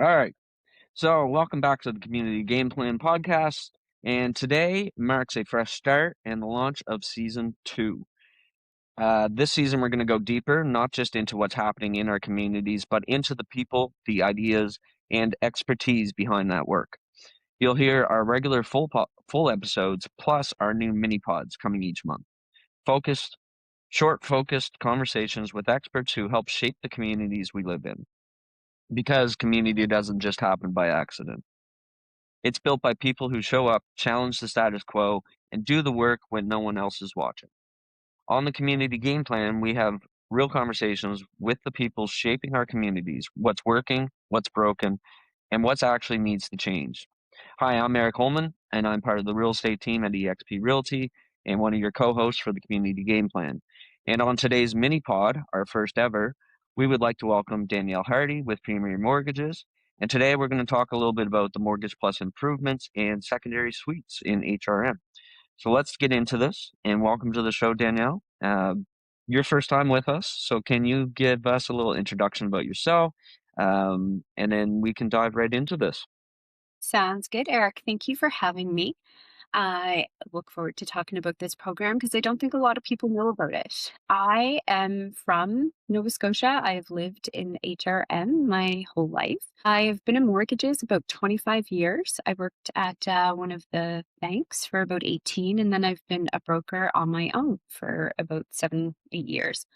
All right. So, welcome back to the Community Game Plan podcast. And today marks a fresh start and the launch of season two. This season, we're going to go deeper, not just into what's happening in our communities, but into the people, the ideas, and expertise behind that work. You'll hear our regular full episodes plus our new mini pods coming each month. Focused conversations with experts who help shape the communities we live in. Because community doesn't just happen by accident. It's built by people who show up, challenge the status quo, and do the work when no one else is watching. On the Community Game Plan, we have real conversations with the people shaping our communities, what's working, what's broken, and what's actually needs to change. Hi, I'm Eric Holman, and I'm part of the real estate team at eXp Realty and one of your co-hosts for the Community Game Plan. And on today's mini pod, our first ever, we would like to welcome Danielle Hardie with Premier Mortgages. And today we're going to talk a little bit about the Mortgage Plus improvements and secondary suites in HRM. So let's get into this, and welcome to the show, Danielle. Your first time with us, so can you give us a little introduction about yourself, and then we can dive right into this. Sounds good, Eric. Thank you for having me. I look forward to talking about this program because I don't think a lot of people know about it. I am from Nova Scotia. I have lived in HRM my whole life. I've been in mortgages about 25 years. I worked at one of the banks for about 18, and then I've been a broker on my own for about 7, 8 years.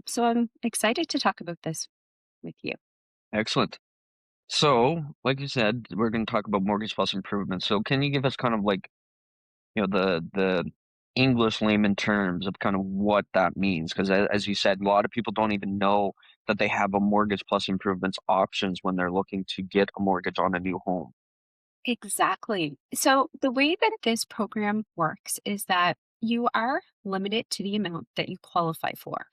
So I'm excited to talk about this with you. Excellent. So, like you said, we're going to talk about Mortgage Plus improvements. So, can you give us kind of like, the English layman terms of kind of what that means? Because as you said, a lot of people don't even know that they have a Mortgage Plus improvements options when they're looking to get a mortgage on a new home. Exactly. So the way that this program works is that you are limited to the amount that you qualify for.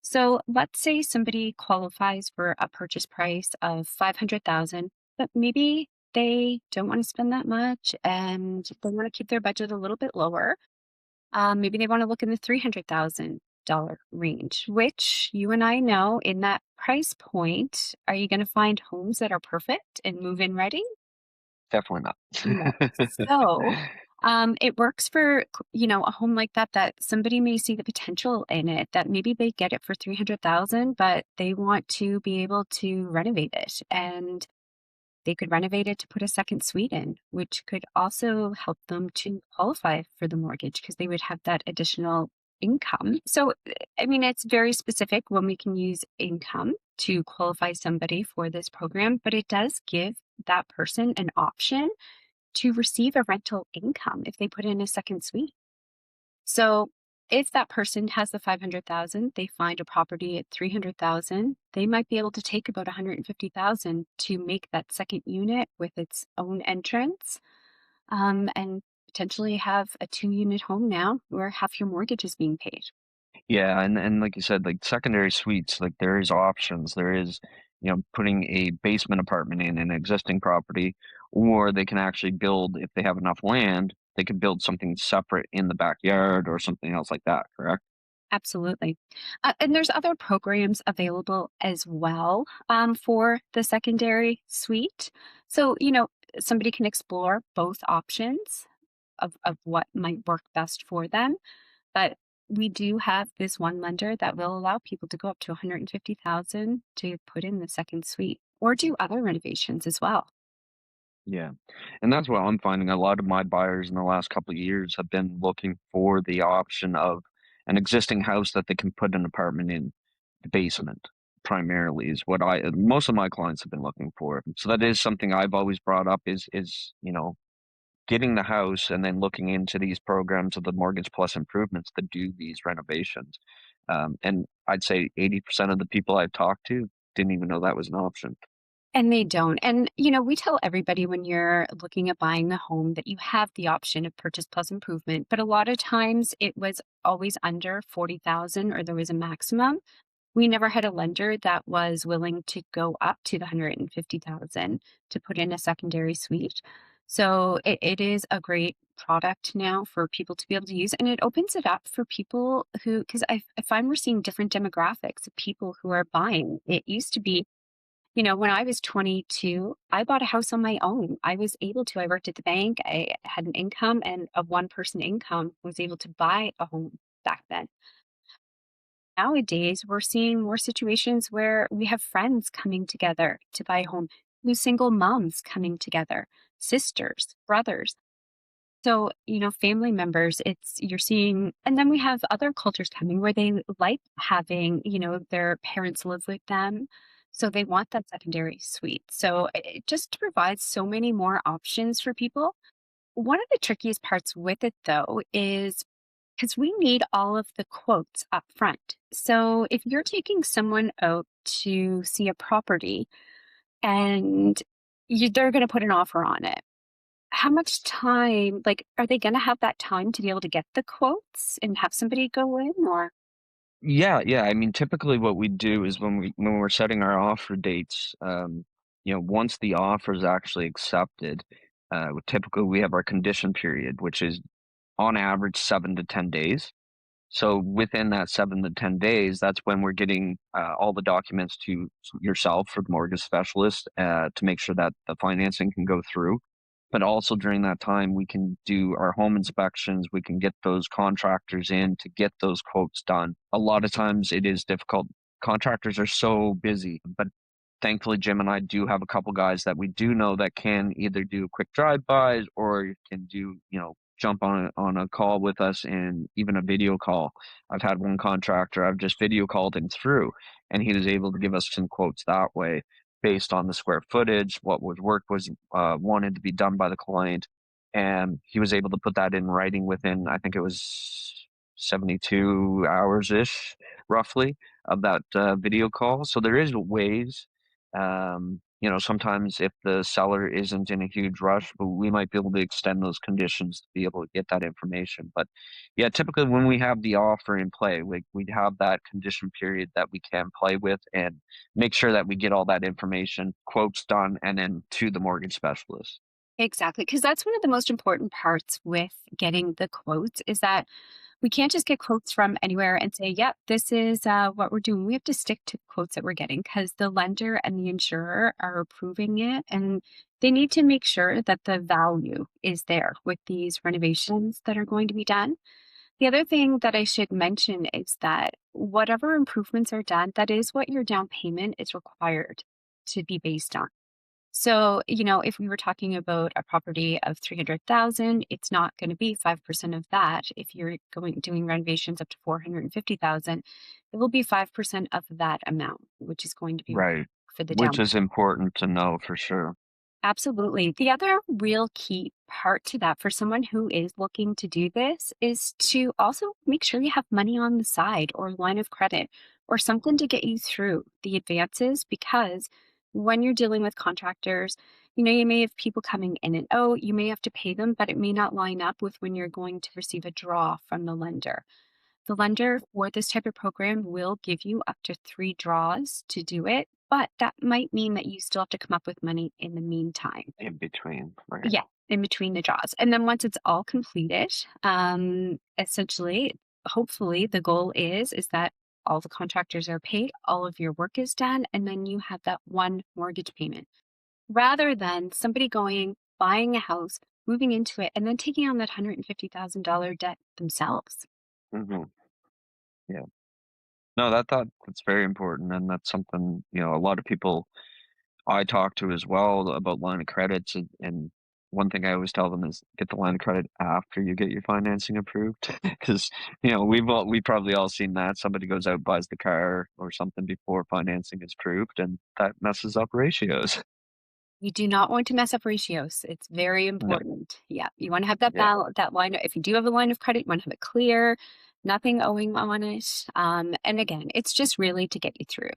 So let's say somebody qualifies for a purchase price of 500,000, but maybe they don't want to spend that much and they want to keep their budget a little bit lower. Maybe they want to look in the $300,000 range, which you and I know in that price point, are you going to find homes that are perfect and move in ready? Definitely No. not. So, it works for, a home like that, that somebody may see the potential in it, that maybe they get it for 300,000, but they want to be able to renovate it. And they could renovate it to put a second suite in, which could also help them to qualify for the mortgage because they would have that additional income. So, I mean, it's very specific when we can use income to qualify somebody for this program, but it does give that person an option to receive a rental income if they put in a second suite. So if that person has the 500,000, they find a property at 300,000, they might be able to take about 150,000 to make that second unit with its own entrance, and potentially have a 2-unit home now where half your mortgage is being paid. Yeah, and like you said, like secondary suites, like there is options. There is, putting a basement apartment in an existing property, or they can actually build, if they have enough land, they could build something separate in the backyard or something else like that, correct? Absolutely. And there's other programs available as well, for the secondary suite. So, somebody can explore both options of what might work best for them. But we do have this one lender that will allow people to go up to 150,000 to put in the second suite or do other renovations as well. Yeah. And that's what I'm finding. A lot of my buyers in the last couple of years have been looking for the option of an existing house that they can put an apartment in. The basement primarily is what I most of my clients have been looking for. So that is something I've always brought up is, getting the house and then looking into these programs of the Mortgage Plus improvements to do these renovations. And I'd say 80% of the people I've talked to didn't even know that was an option. And they don't. And, we tell everybody when you're looking at buying a home that you have the option of purchase plus improvement, but a lot of times it was always under 40,000 or there was a maximum. We never had a lender that was willing to go up to the 150,000 to put in a secondary suite. So it is a great product now for people to be able to use, and it opens it up for people because I find we're seeing different demographics of people who are buying. It used to be When I was 22, I bought a house on my own. I was able to. I worked at the bank. I had an income, and a one-person income was able to buy a home back then. Nowadays, we're seeing more situations where we have friends coming together to buy a home, new single moms coming together, sisters, brothers. So, family members, you're seeing, and then we have other cultures coming where they like having, their parents live with them. So they want that secondary suite. So it just provides so many more options for people. One of the trickiest parts with it, though, is because we need all of the quotes up front. So if you're taking someone out to see a property and they're going to put an offer on it, how much time, like, are they gonna have that time to be able to get the quotes and have somebody go in or Yeah, yeah. I mean, typically what we do is when we're setting our offer dates, once the offer is actually accepted, typically we have our condition period, which is on average 7 to 10 days. So within that 7 to 10 days, that's when we're getting all the documents to yourself for the mortgage specialist to make sure that the financing can go through. But also during that time, we can do our home inspections. We can get those contractors in to get those quotes done. A lot of times it is difficult. Contractors are so busy, but thankfully Jim and I do have a couple guys that we do know that can either do quick drive-bys or can do, jump on a call with us and even a video call. I've had one contractor, I've just video called him through and he was able to give us some quotes that way based on the square footage, what was work was wanted to be done by the client. And he was able to put that in writing within, I think it was 72 hours ish, roughly, of that video call. So there is ways. Sometimes if the seller isn't in a huge rush, but we might be able to extend those conditions to be able to get that information. But yeah, typically when we have the offer in play, we'd have that condition period that we can play with and make sure that we get all that information, quotes done, and then to the mortgage specialist. exactly? Because that's one of the most important parts with getting the quotes is that we can't just get quotes from anywhere and say, yep, this is what we're doing. We have to stick to quotes that we're getting because the lender and the insurer are approving it and they need to make sure that the value is there with these renovations that are going to be done. The other thing that I should mention is that whatever improvements are done, that is what your down payment is required to be based on. So, if we were talking about a property of 300,000, it's not going to be 5% of that. If you're doing renovations up to 450,000, it will be 5% of that amount, which is going to be Right. for the Which down. is important to know for sure. Absolutely. The other real key part to that for someone who is looking to do this is to also make sure you have money on the side or line of credit or something to get you through the advances because when you're dealing with contractors, you may have people coming in and out, you may have to pay them, but it may not line up with when you're going to receive a draw from the lender. The lender for this type of program will give you up to 3 draws to do it, but that might mean that you still have to come up with money in the meantime. In between, right? Yeah, in between the draws. And then once it's all completed, essentially, hopefully the goal is that all the contractors are paid, all of your work is done, and then you have that one mortgage payment. Rather than somebody going, buying a house, moving into it, and then taking on that $150,000 debt themselves. Hmm. Yeah. No, that's very important, and that's something a lot of people I talk to as well about line of credits, and one thing I always tell them is get the line of credit after you get your financing approved, because we probably all seen that somebody goes out buys the car or something before financing is approved, and that messes up ratios. You do not want to mess up ratios. It's very No, important. Yeah, you want to have that yeah, that line. If you do have a line of credit, you want to have it clear, nothing owing on it. And again, it's just really to get you through.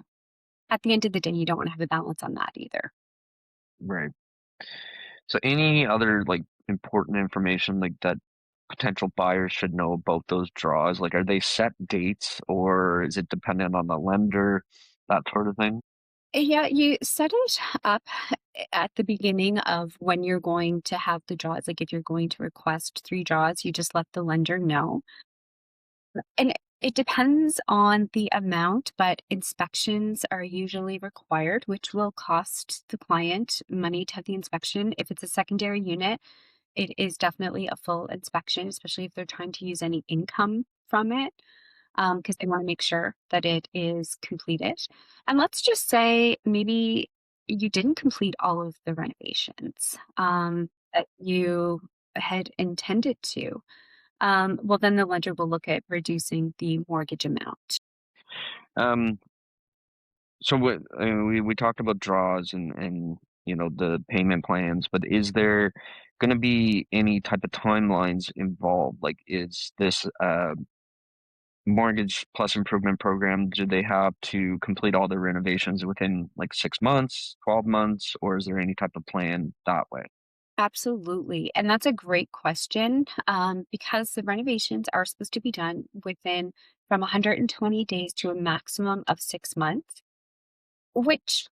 At the end of the day, you don't want to have a balance on that either. right. So any other like important information like that potential buyers should know about those draws? Like, are they set dates or is it dependent on the lender, that sort of thing? Yeah, you set it up at the beginning of when you're going to have the draws. Like if you're going to request 3 draws, you just let the lender know. And It depends on the amount, but inspections are usually required, which will cost the client money to have the inspection. If it's a secondary unit, it is definitely a full inspection, especially if they're trying to use any income from it, because they want to make sure that it is completed. And let's just say maybe you didn't complete all of the renovations that you had intended to. Well, then the lender will look at reducing the mortgage amount. Um, so what we talked about draws and the payment plans, but is there going to be any type of timelines involved? Like, is this mortgage plus improvement program, do they have to complete all their renovations within like 6 months, 12 months, or is there any type of plan that way? Absolutely. And that's a great question because the renovations are supposed to be done within from 120 days to a maximum of 6 months, which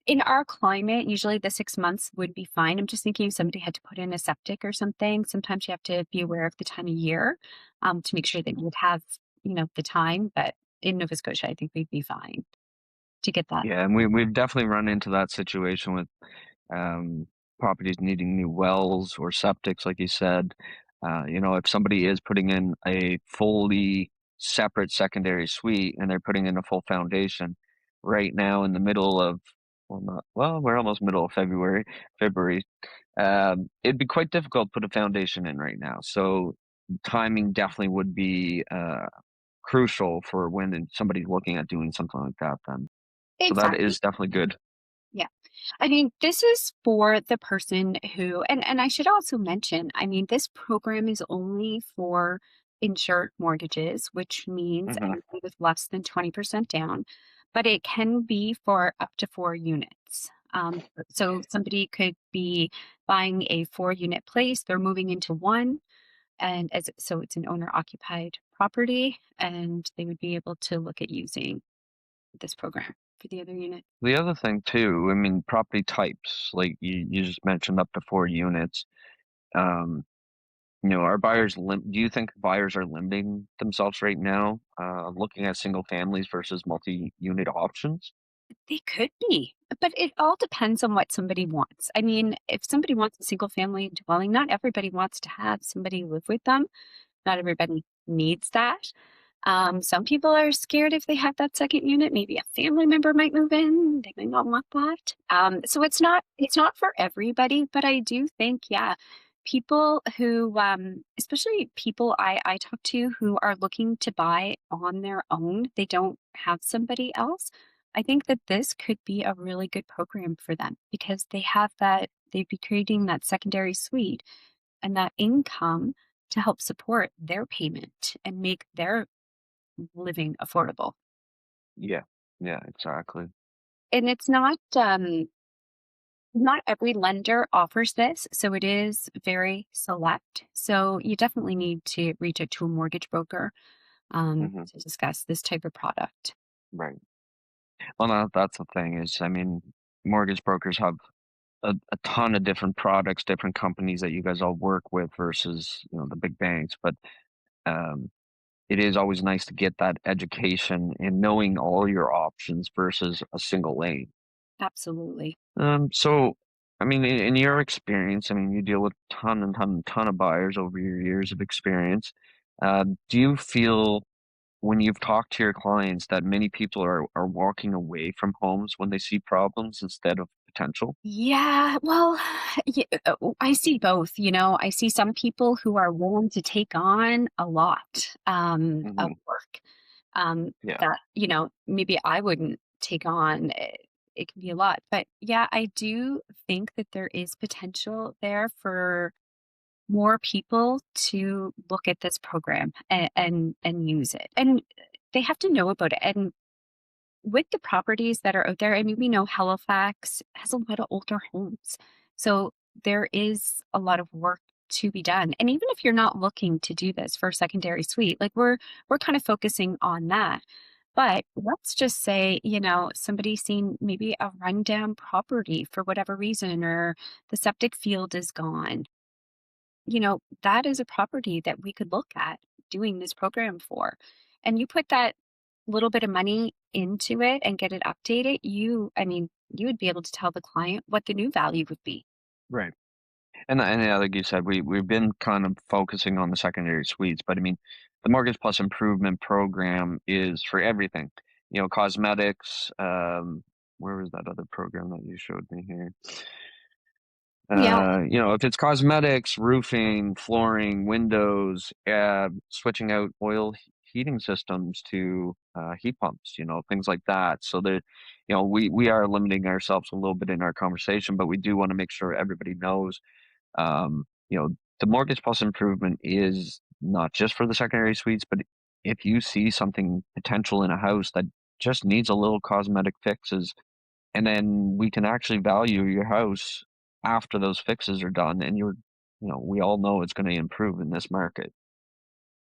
in our climate, usually the 6 months would be fine. I'm just thinking if somebody had to put in a septic or something, sometimes you have to be aware of the time of year to make sure that you would have, the time. But in Nova Scotia, I think we'd be fine to get that. Yeah, and we've definitely run into that situation with um, properties needing new wells or septics, like you said. If somebody is putting in a fully separate secondary suite and they're putting in a full foundation right now in the middle of, well, not, well, we're almost middle of February. It'd be quite difficult to put a foundation in right now. So timing definitely would be crucial for when somebody's looking at doing something like that then. So that Exactly. is definitely good. Yeah. I mean, this is for the person who, and I should also mention, I mean, this program is only for insured mortgages, which means Hmm. anything with less than 20% down, but it can be for up to 4 units. So somebody could be buying a 4 unit place, they're moving into one, and so it's an owner occupied property, and they would be able to look at using this program for the other unit. The other thing too, I mean, property types, like you just mentioned up to 4 units. Um, are buyers do you think buyers are limiting themselves right now, looking at single families versus multi-unit options? They could be, but it all depends on what somebody wants. I mean, if somebody wants a single family dwelling, not everybody wants to have somebody live with them. Not everybody needs that. Some people are scared if they have that second unit, maybe a family member might move in. They might not want that. So it's not for everybody, but I do think, yeah, people who, especially people I talk to who are looking to buy on their own, they don't have somebody else. I think that this could be a really good program for them because they'd be creating that secondary suite and that income to help support their payment and make their living affordable. Yeah, yeah, exactly. And it's not every lender offers this, so it is very select. So you definitely need to reach out to a mortgage broker Hmm. to discuss this type of product. Right. Well, no, that's the thing is, I mean, mortgage brokers have a ton of different products, different companies that you guys all work with versus, the big banks. But um, it is always nice to get that education and knowing all your options versus a single lane. Absolutely. So, I mean, in your experience, I mean, you deal with ton and ton and ton of buyers over your years of experience. Do you feel when you've talked to your clients that many people are walking away from homes when they see problems instead of potential? Yeah, well, I see both. I see some people who are willing to take on a lot of Hmm. work Yeah. that, maybe I wouldn't take on. It can be a lot. But yeah, I do think that there is potential there for more people to look at this program and use it. And they have to know about it. And with the properties that are out there, I mean, we know Halifax has a lot of older homes. So there is a lot of work to be done. And even if you're not looking to do this for a secondary suite, like we're kind of focusing on that. But let's just say, somebody's seen maybe a rundown property for whatever reason, or the septic field is gone. That is a property that we could look at doing this program for. and you put that little bit of money into it and get it updated, I mean, you would be able to tell the client what the new value would be. Right. And yeah, like you said, we've been kind of focusing on the secondary suites, but I mean, the Mortgage Plus Improvement Program is for everything. You know, cosmetics. Where was that other program that you showed me here? Yeah, You know, if it's cosmetics, roofing, flooring, windows, switching out heating systems to heat pumps, you know, things like that. So that, you know, we are limiting ourselves a little bit in our conversation, but we do want to make sure everybody knows, you know, the Mortgage Plus Improvement is not just for the secondary suites, but if you see something potential in a house that just needs a little cosmetic fixes, and then we can actually value your house after those fixes are done, and you know, we all know it's going to improve in this market.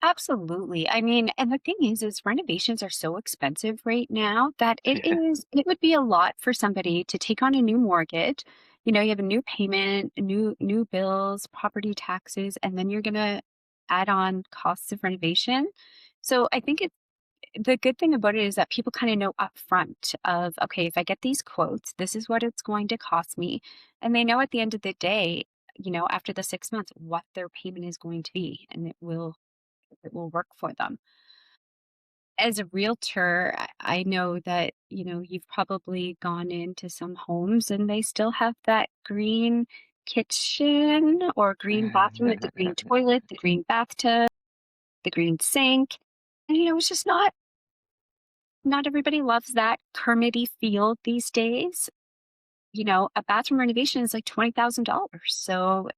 absolutely. I mean, and the thing is renovations are so expensive right now that it would be a lot for somebody to take on a new mortgage. You know, you have a new payment, new bills, property taxes, and then you're gonna add on costs of renovation. So I think the good thing about it is that people kind of know upfront of, okay, if I get these quotes, this is what it's going to cost me. And they know at the end of the day, you know, after the 6 months, what their payment is going to be, and it will work for them. As a realtor, I know that, you know, you've probably gone into some homes and they still have that green kitchen or green bathroom with the green toilet, the green bathtub, the green sink. And, you know, it's just not everybody loves that Kermity feel these days. You know, a bathroom renovation is like $20,000. So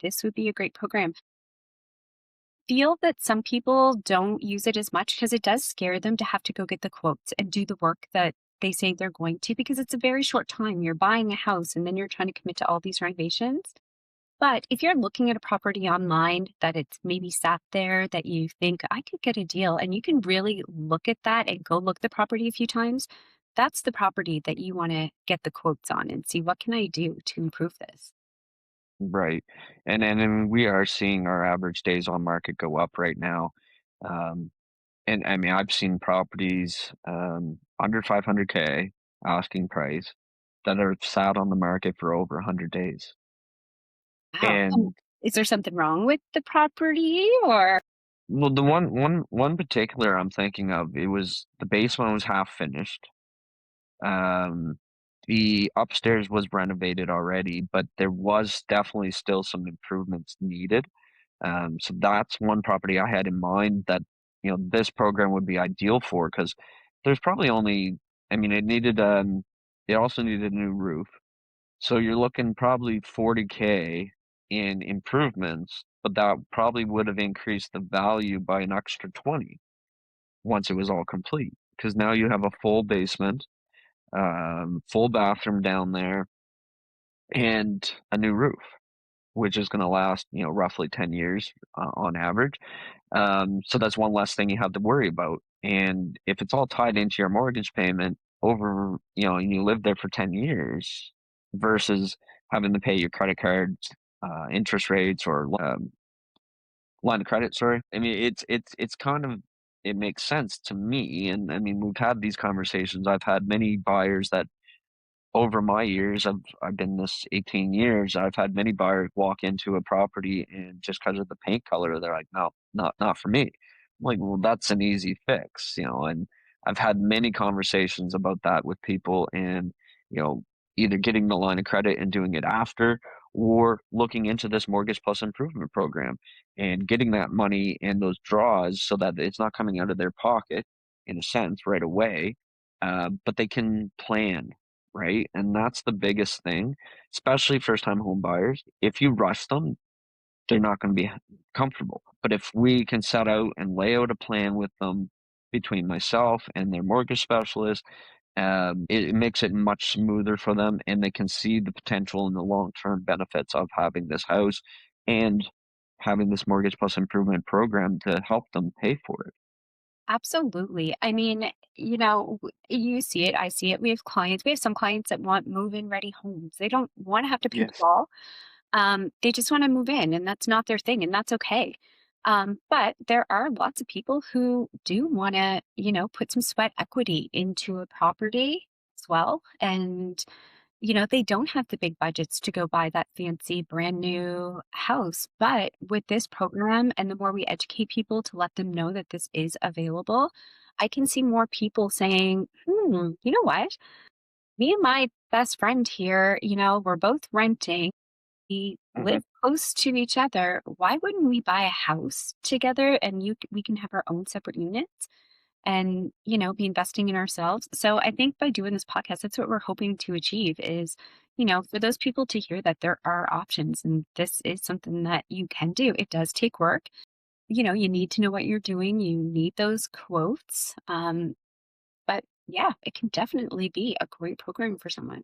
this would be a great program. Feel that some people don't use it as much because it does scare them to have to go get the quotes and do the work that they say they're going to because it's a very short time. You're buying a house and then you're trying to commit to all these renovations. But if you're looking at a property online that it's maybe sat there that you think I could get a deal and you can really look at that and go look the property a few times, that's the property that you want to get the quotes on and see what can I do to improve this. Right. And we are seeing our average days on market go up right now. Um, and I mean, I've seen properties under 500K asking price that are sat on the market for over 100 days. Wow. And Is there something wrong with the property or? well, the one particular I'm thinking of, it was the basement was half finished. Um, the upstairs was renovated already, but there was definitely still some improvements needed. So that's one property I had in mind that, you know, this program would be ideal for because there's probably only, I mean, it also needed a new roof. So you're looking probably 40K in improvements, but that probably would have increased the value by an extra 20 once it was all complete. Because now you have a full basement, full bathroom down there, and a new roof, which is going to last, you know, roughly 10 years on average. So that's one less thing you have to worry about. And if it's all tied into your mortgage payment over, you know, and you live there for 10 years versus having to pay your credit cards, interest rates or line of credit, sorry. I mean, it's kind of, it makes sense to me. And I mean, we've had these conversations. I've had many buyers that over my years, I've been this 18 years, I've had many buyers walk into a property and just because of the paint color, they're like, "No, not for me." I'm like, "Well, that's an easy fix," you know, and I've had many conversations about that with people and, you know, either getting the line of credit and doing it after or looking into this Mortgage Plus Improvement Program and getting that money in those draws so that it's not coming out of their pocket in a sense right away, but they can plan, right? And that's the biggest thing, especially first time home buyers. If you rush them, they're not going to be comfortable. But if we can set out and lay out a plan with them between myself and their mortgage specialist, it makes it much smoother for them and they can see the potential and the long term benefits of having this house and having this mortgage plus improvement program to help them pay for it. Absolutely. I mean, you know, you see it, I see it. We have some clients that want move-in ready homes. They don't want to have to paint Yes. the wall. They just want to move in and that's not their thing and that's okay. But there are lots of people who do want to, put some sweat equity into a property as well. And, they don't have the big budgets to go buy that fancy brand new house. But with this program, and the more we educate people to let them know that this is available, I can see more people saying, you know what? Me and my best friend here, we're both renting. We Hmm. live close to each other. Why wouldn't we buy a house together and we can have our own separate units and, be investing in ourselves? So I think by doing this podcast, that's what we're hoping to achieve is, for those people to hear that there are options and this is something that you can do. It does take work. You need to know what you're doing. You need those quotes. But yeah, it can definitely be a great program for someone.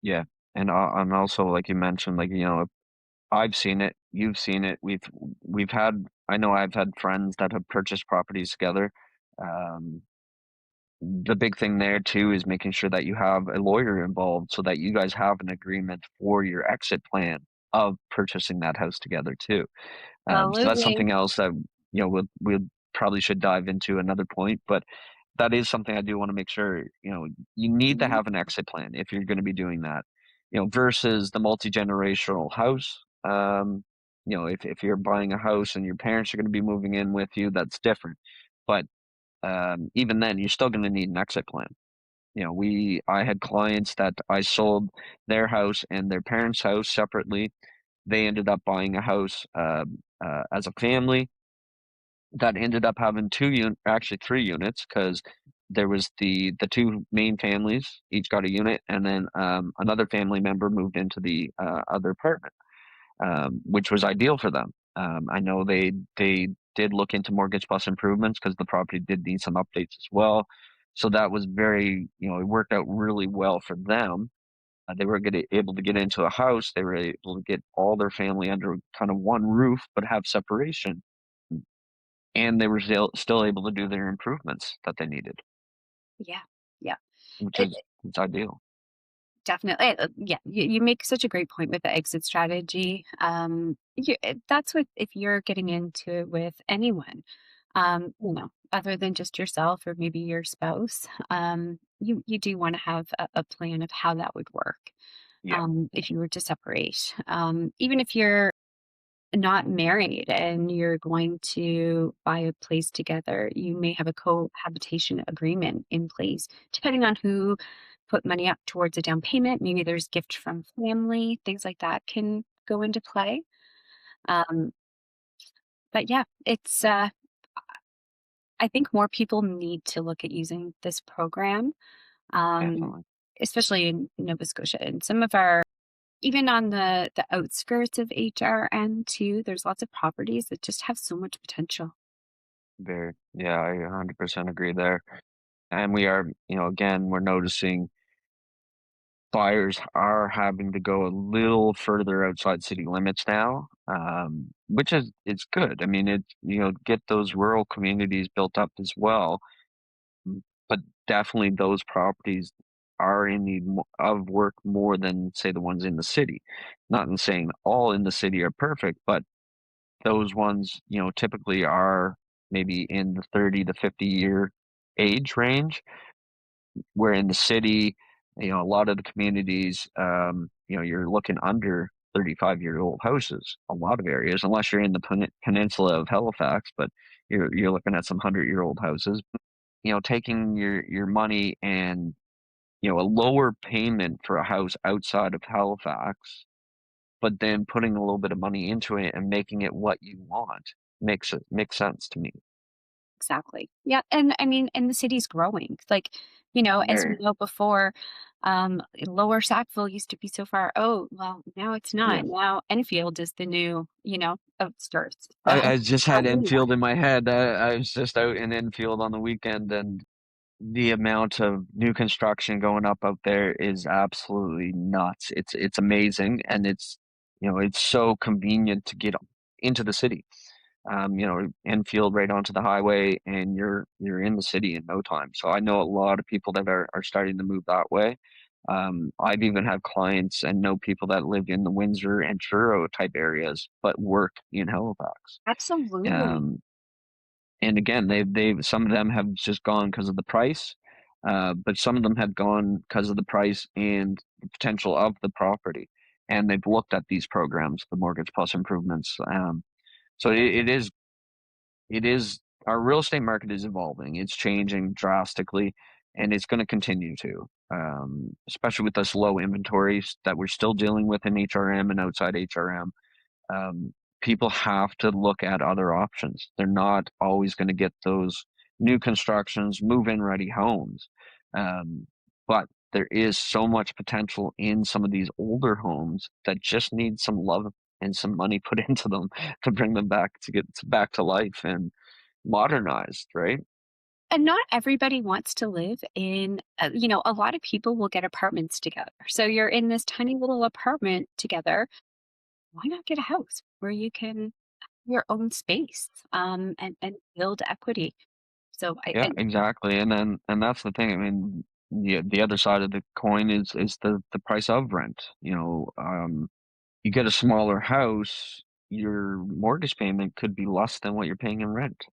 Yeah, and also like you mentioned, like I've seen it, you've seen it. We've had. I know I've had friends that have purchased properties together. Um, the big thing there too is making sure that you have a lawyer involved so that you guys have an agreement for your exit plan of purchasing that house together too. So that's Absolutely. something else that we'll probably should dive into another point, but that is something I do want to make sure you need to Mhm. have an exit plan if you're going to be doing that. Versus the multi-generational house. If you're buying a house and your parents are going to be moving in with you, that's different. But even then, you're still going to need an exit plan. I had clients that I sold their house and their parents' house separately. They ended up buying a house as a family that ended up having actually 3 units, because there was the two main families, each got a unit, and then another family member moved into the other apartment, which was ideal for them. I know they did look into mortgage plus improvements because the property did need some updates as well. So that was it worked out really well for them. They were able to get into a house. They were able to get all their family under kind of one roof, but have separation. And they were still able to do their improvements that they needed, Yeah. Yeah. which It is it's ideal. definitely, yeah, you make such a great point with the exit strategy. That's what if you're getting into it with anyone, other than just yourself or maybe your spouse, you do want to have a plan of how that would work. Yeah, If you were to separate, even if you're not married and you're going to buy a place together, you may have a cohabitation agreement in place, depending on who put money up towards a down payment. Maybe there's gift from family, things like that can go into play. Um, but yeah, I think more people need to look at using this program, um, definitely. especially in Nova Scotia and some of our even on the outskirts of HRN too. There's lots of properties that just have so much potential. Very. Yeah, I 100% agree there. And we are, again, we're noticing buyers are having to go a little further outside city limits now, which is it's good. I mean, get those rural communities built up as well. But definitely those properties are in need of work more than, say, the ones in the city. Not in saying all in the city are perfect, but those ones, typically are maybe in the 30 to 50-year age range, where in the city, a lot of the communities, you're looking under 35-year-old houses, a lot of areas, unless you're in the peninsula of Halifax, but you're looking at some 100-year-old houses. Taking your money and a lower payment for a house outside of Halifax, but then putting a little bit of money into it and making it what you want makes sense to me. Exactly. Yeah, and I mean, and the city's growing. Like, as we Very. know before, Lower Sackville used to be so far. Oh, well, now it's Yeah. not. Now Enfield is the new, outskirts. I So just for had anyone, Enfield in my head. I was just out in Enfield on the weekend, and the amount of new construction going up out there is absolutely nuts. It's amazing, and it's so convenient to get into the city. Enfield right onto the highway, and you're in the city in no time. So I know a lot of people that are starting to move that way. I've even had clients and know people that live in the Windsor and Truro type areas, but work in Halifax. Absolutely. Um, and again, they've some of them have just gone because of the price, but some of them have gone because of the price and the potential of the property. And they've looked at these programs, the Mortgage Plus improvements. So it is our real estate market is evolving. It's changing drastically, and it's going to continue to, especially with this low inventories that we're still dealing with in HRM and outside HRM. Um, People have to look at other options. They're not always going to get those new constructions, move-in ready homes. But there is so much potential in some of these older homes that just need some love and some money put into them to bring them back to get back to life and modernized, right? And not everybody wants to live in, a lot of people will get apartments together. So you're in this tiny little apartment together. Why not get a house where you can have your own space, and build equity? So Yeah, and exactly. And that's the thing. I mean, the other side of the coin is the price of rent. You get a smaller house, your mortgage payment could be less than what you're paying in rent.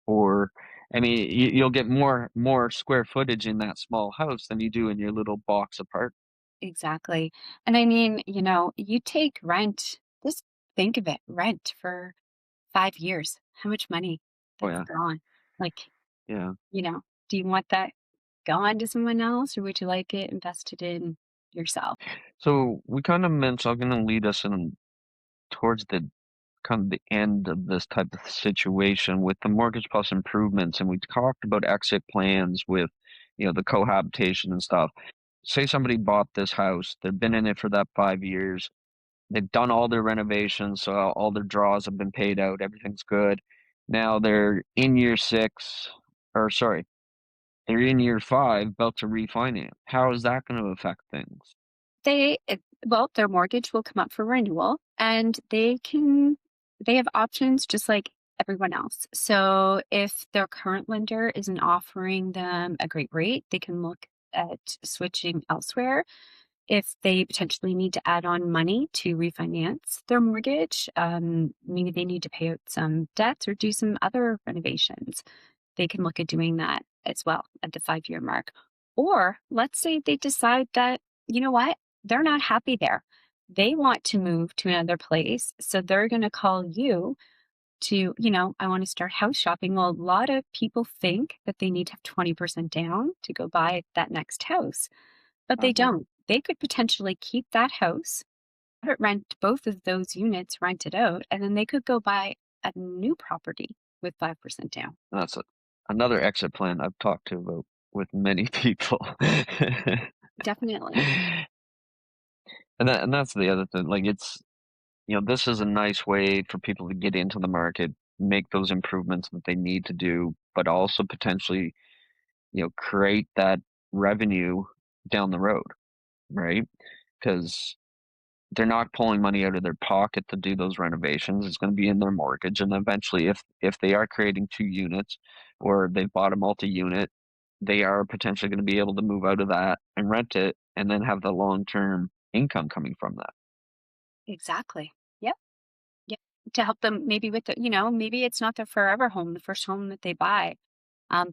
Or, I mean, you'll get more square footage in that small house than you do in your little box apart. exactly. And I mean, you take rent, just think of it, rent for 5 years, how much money Oh that's yeah, gone. Like, yeah. you know, do you want that gone to someone else, or would you like it invested in yourself? So we kind of mentioned, I'm going to lead us in towards the kind of the end of this type of situation with the mortgage plus improvements, and we talked about exit plans with, the cohabitation and stuff. Say somebody bought this house, they've been in it for that 5 years, they've done all their renovations, so all their draws have been paid out, everything's good. Now they're in year six, or sorry, they're in year five, about to refinance. How is that going to affect things? Well, their mortgage will come up for renewal, and they have options just like everyone else. So if their current lender isn't offering them a great rate, they can look at switching elsewhere. If they potentially need to add on money to refinance their mortgage, maybe they need to pay out some debts or do some other renovations, they can look at doing that as well at the 5-year mark. Or let's say they decide that, you know what, they're not happy there. They want to move to another place. So they're going to call you to, I want to start house shopping. Well, a lot of people think that they need to have 20% down to go buy that next house, but they Uh-huh. don't. They could potentially keep that house, have it rent both of those units rented out, and then they could go buy a new property with 5% down. That's another exit plan I've talked to about with many people. Definitely. And that's the other thing. Like this is a nice way for people to get into the market, make those improvements that they need to do, but also potentially, create that revenue down the road, right? Because they're not pulling money out of their pocket to do those renovations. It's going to be in their mortgage, and eventually, if they are creating two units, or they've bought a multi-unit, they are potentially going to be able to move out of that and rent it, and then have the long-term income coming from that. Exactly. Yep. Yep. To help them maybe with maybe it's not their forever home, the first home that they buy.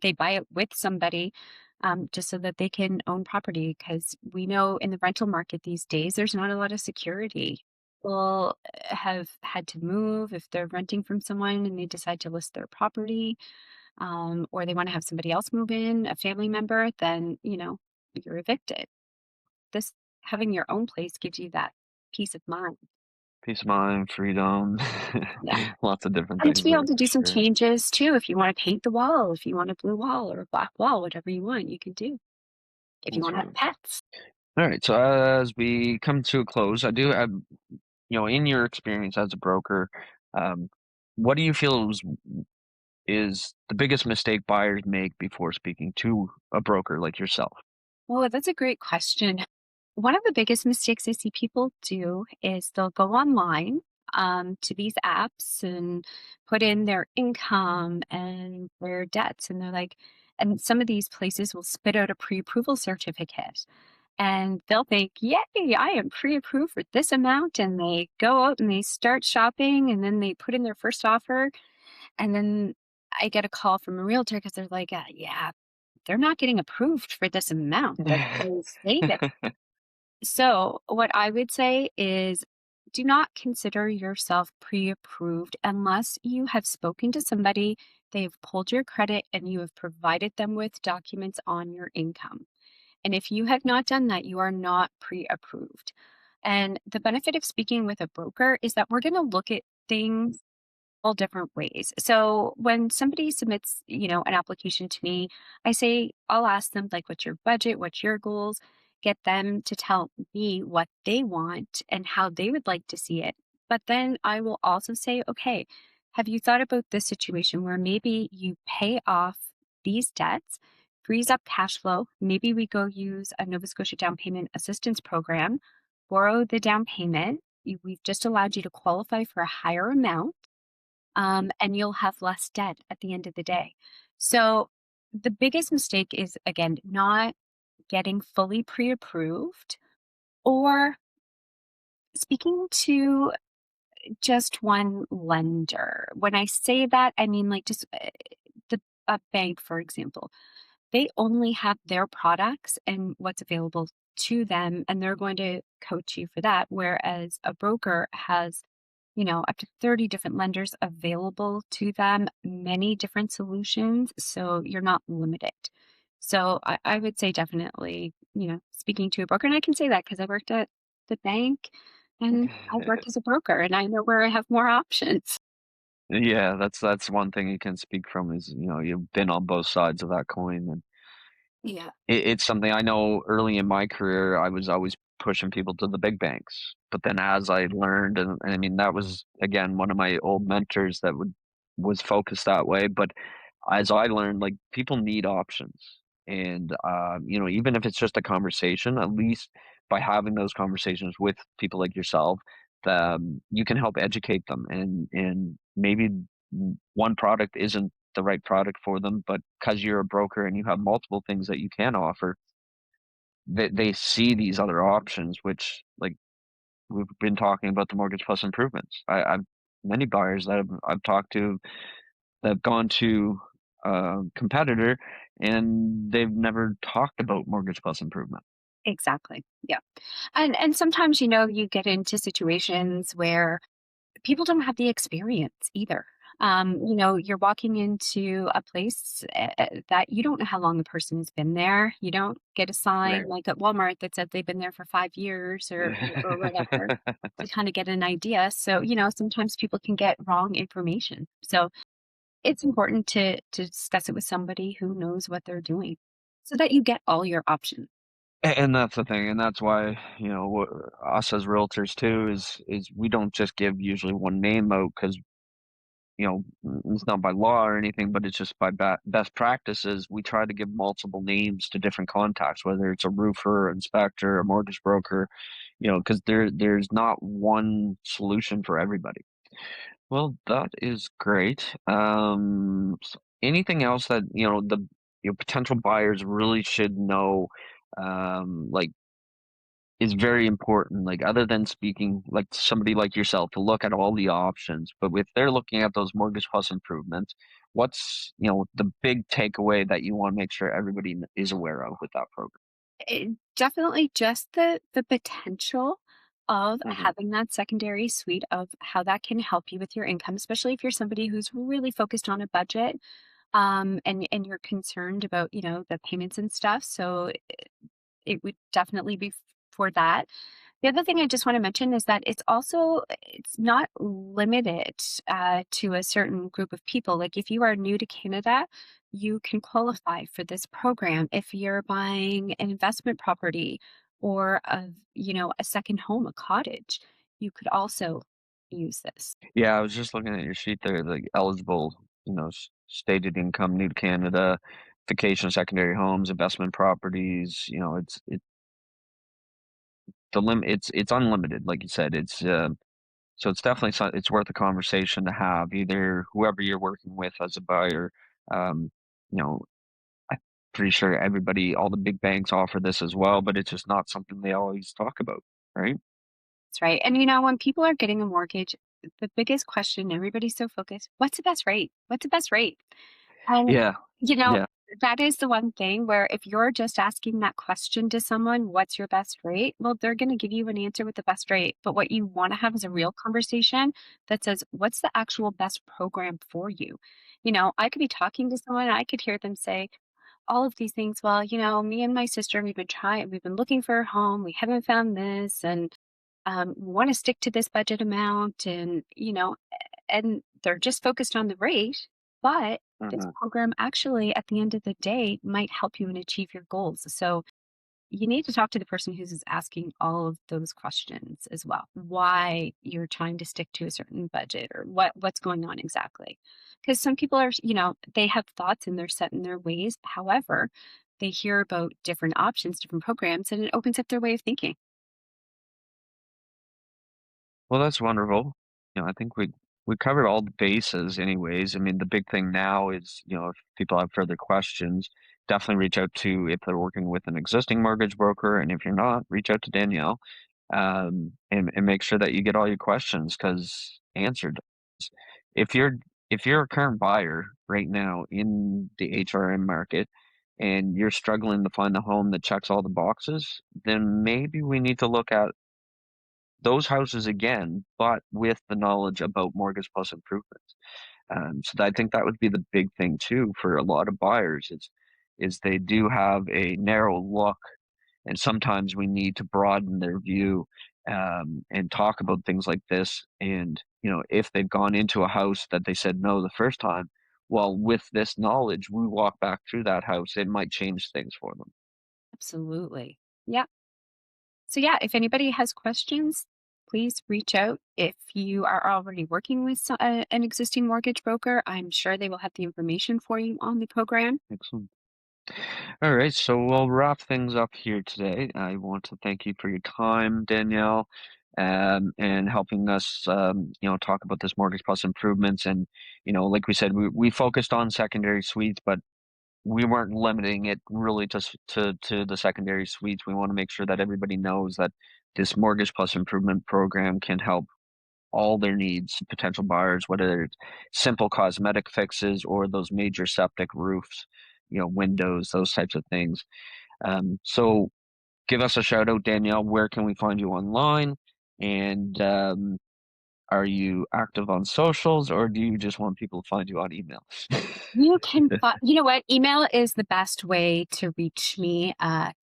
They buy it with somebody, just so that they can own property. Because we know in the rental market these days, there's not a lot of security. People have had to move if they're renting from someone and they decide to list their property, or they want to have somebody else move in, a family member, then, you're evicted. This Having your own place gives you that peace of mind. Peace of mind, freedom, Yeah. lots of different And to things be able there to for do some sure. changes too, if you want to paint the wall, if you want a blue wall or a black wall, whatever you want, you can do. If you That's want to have right. pets. All right. So as we come to a close, I do have, in your experience as a broker, um, what do you feel is the biggest mistake buyers make before speaking to a broker like yourself? Oh, that's a great question. One of the biggest mistakes I see people do is they'll go online, to these apps and put in their income and their debts. And they're like, and some of these places will spit out a pre approval certificate. and they'll think, "Yay, I am pre-approved for this amount," and they go out and they start shopping, and then they put in their first offer, and then I get a call from a realtor because they're like, "Yeah, they're not getting approved for this amount that they say that." So, what I would say is do not consider yourself pre approved unless you have spoken to somebody, they've pulled your credit, and you have provided them with documents on your income. And if you have not done that, you are not pre approved. And the benefit of speaking with a broker is that we're going to look at things all different ways. So when somebody submits, an application to me, I say I'll ask them like what's your budget, what's your goals, get them to tell me what they want and how they would like to see it. But then I will also say, okay, have you thought about this situation where maybe you pay off these debts, frees up cash flow, maybe we go use a Nova Scotia down payment assistance program, borrow the down payment. We've just allowed you to qualify for a higher amount, and you'll have less debt at the end of the day. So the biggest mistake is, again, not getting fully pre approved or speaking to just one lender. When I say that, I mean like just a bank, for example. They only have their products and what's available to them, and they're going to coach you for that. Whereas a broker has, up to 30 different lenders available to them, many different solutions. So you're not limited. So I would say definitely, speaking to a broker. And I can say that because I worked at the bank and I've worked as a broker and I know where I have more options. Yeah, that's one thing you can speak from is, you've been on both sides of that coin, and Yeah, it's something I know early in my career, I was always pushing people to the big banks. But then as I learned, and I mean, that was again one of my old mentors that was focused that way. But as I learned, like people need options. And even if it's just a conversation, at least by having those conversations with people like yourself, you can help educate them, and maybe one product isn't the right product for them, but because you're a broker and you have multiple things that you can offer, they see these other options, which like we've been talking about the mortgage plus improvements. I've many buyers that I've talked to that have gone to a competitor and they've never talked about mortgage plus improvement. exactly. Yeah. And sometimes, you get into situations where people don't have the experience either. You're walking into a place that you don't know how long the person has been there. You don't get a sign Right. like at Walmart that said they've been there for 5 years or whatever to kind of get an idea. So, sometimes people can get wrong information. So it's important to discuss it with somebody who knows what they're doing so that you get all your options. And that's the thing, and that's why, us as realtors too is we don't just give usually one name out because it's not by law or anything, but it's just by best practices. We try to give multiple names to different contacts, whether it's a roofer, inspector, a mortgage broker, because there's not one solution for everybody. Well, that is great. Anything else that the potential buyers really should know, like is very important, like, other than speaking, like, to somebody like yourself to look at all the options, but if they're looking at those mortgage plus improvements, what's, the big takeaway that you wanna make sure everybody is aware of with that program? Definitely just the potential of Mhm. having that secondary suite of how that can help you with your income, especially if you're somebody who's really focused on a budget, and you're concerned about, the payments and stuff. So it would definitely be for that. The other thing I just want to mention is that it's not limited to a certain group of people. Like if you are new to Canada, you can qualify for this program. If you're buying an investment property or a second home, a cottage, you could also use this. Yeah, I was just looking at your sheet there, like, eligible, stated income, new to Canada, vacation secondary homes, investment properties, it's unlimited, like you said, so it's definitely it's worth a conversation to have, either whoever you're working with as a buyer, um, you know, I pretty sure everybody, all the big banks offer this as well, but it's just not something they always talk about, right? That's right. And when people are getting a mortgage, the biggest question, everybody's so focused, what's the best rate? What's the best rate? And, Yeah, you know, yeah. that is the one thing where if you're just asking that question to someone, what's your best rate? Well, they're going to give you an answer with the best rate. But what you want to have is a real conversation that says, what's the actual best program for you? I could be talking to someone, and I could hear them say all of these things. Well, me and my sister, we've been looking for a home. We haven't found this. And we want to stick to this budget amount. And they're just focused on the rate, but this Mhm. program actually at the end of the day might help you and achieve your goals. So you need to talk to the person who's asking all of those questions as well. Why you're trying to stick to a certain budget or what's going on exactly. Because some people are, they have thoughts and they're set in their ways. However, they hear about different options, different programs, and it opens up their way of thinking. Well, that's wonderful. I think we covered all the bases anyways. I mean, the big thing now is, if people have further questions, definitely reach out to if they're working with an existing mortgage broker, and if you're not, reach out to Danielle, and make sure that you get all your questions because answered. If you're if you're a current buyer right now in the HRM market and you're struggling to find a home that checks all the boxes, then maybe we need to look at those houses again, but with the knowledge about Mortgage Plus improvements. So I think that would be the big thing too for a lot of buyers is they do have a narrow look, and sometimes we need to broaden their view and talk about things like this. And if they've gone into a house that they said no the first time, well, with this knowledge, we walk back through that house, it might change things for them. Absolutely. Yeah. So, yeah, if anybody has questions, please reach out. If you are already working with an existing mortgage broker, I'm sure they will have the information for you on the program. Excellent. All right, so we'll wrap things up here today. I want to thank you for your time, Danielle, and helping us, talk about this Mortgage Plus improvements. And, like we said, we focused on secondary suites, but we weren't limiting it really to the secondary suites. We want to make sure that everybody knows that this Mortgage Plus improvement program can help all their needs, potential buyers, whether it's simple cosmetic fixes or those major septic roofs, windows, those types of things. So give us a shout out, Danielle. Where can we find you online? And are you active on socials, or do you just want people to find you on email? You know what? Email is the best way to reach me,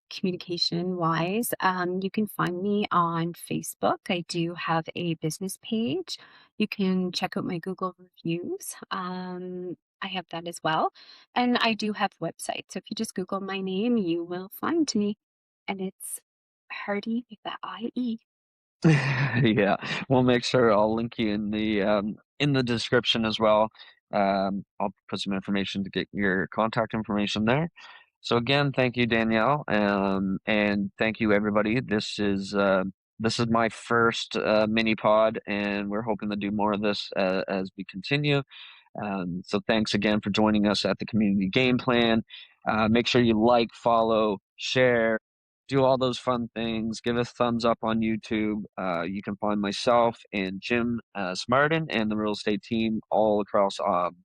communication wise. You can find me on Facebook. I do have a business page. You can check out my Google reviews. I have that as well. And I do have websites. So if you just Google my name, you will find me. And it's Hardy with the IE. Yeah, we'll make sure I'll link you in the description as well. I'll put some information to get your contact information there. So again, thank you, Danielle, and thank you, everybody. This is my first mini pod, and we're hoping to do more of this as we continue. So thanks again for joining us at the Community Game Plan. Make sure you like, follow, share, do all those fun things. Give us thumbs up on YouTube. You can find myself and Jim Smartin and the real estate team all across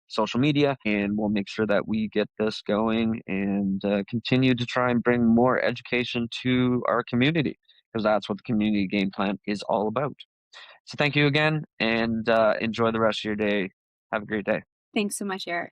social media, and we'll make sure that we get this going and continue to try and bring more education to our community because that's what the Community Game Plan is all about. So thank you again, and enjoy the rest of your day. Have a great day. Thanks so much, Eric.